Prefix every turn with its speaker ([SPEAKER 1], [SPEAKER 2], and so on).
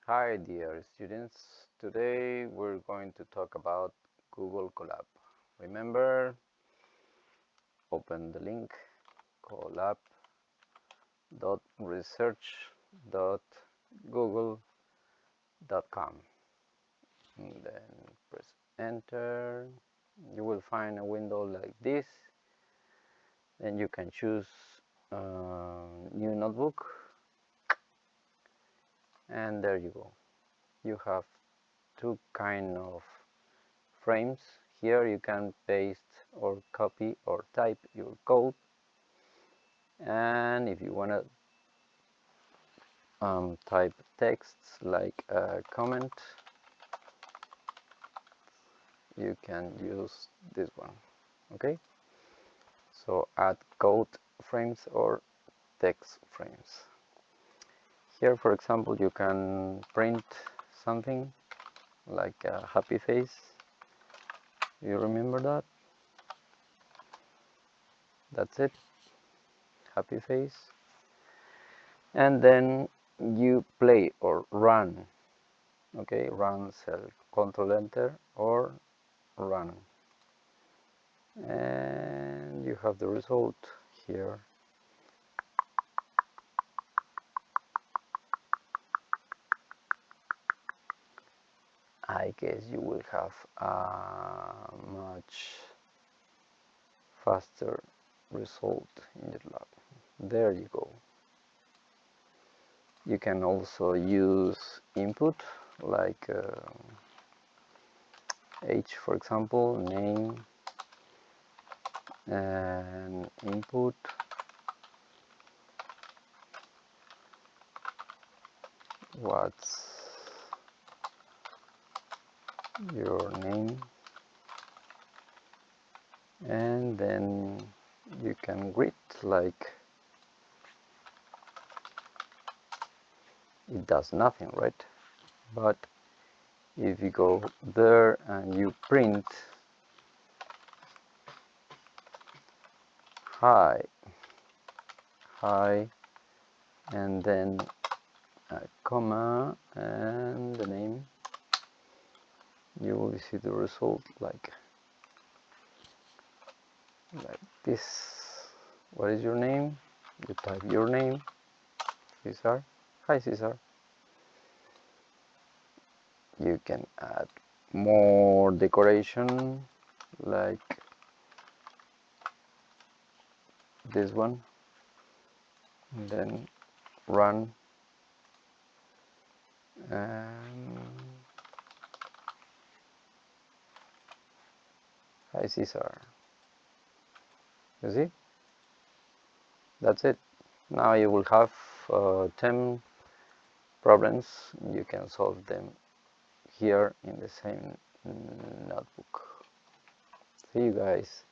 [SPEAKER 1] Hi dear students, today we're going to talk about Google Colab. Remember, open the link colab.research.google.com and then press enter. You will find a window like this. Then you can choose new notebook, and there you go. You have two kind of frames. Here you can paste or copy or type your code, and if you want to type texts like a comment, you can use this one. Okay, so add code frames or text frames. Here, for example, you can print something like a happy face. You remember that? That's it, happy face. And then you play or run. Okay, run cell, control enter or run, and you have the result here. I guess you will have a much faster result in your lab. There you go. You can also use input like age, for example, name, and input what's your name, and then you can greet like it does nothing, right? But if you go there and you print hi, and then a comma and the name, you will see the result like this. What is your name? You type your name, Cesar. Hi, Cesar. You can add more decoration like this one, and then run, and hi, Cesar. You see? That's it. Now you will have 10 problems. You can solve them here in the same notebook. See you guys.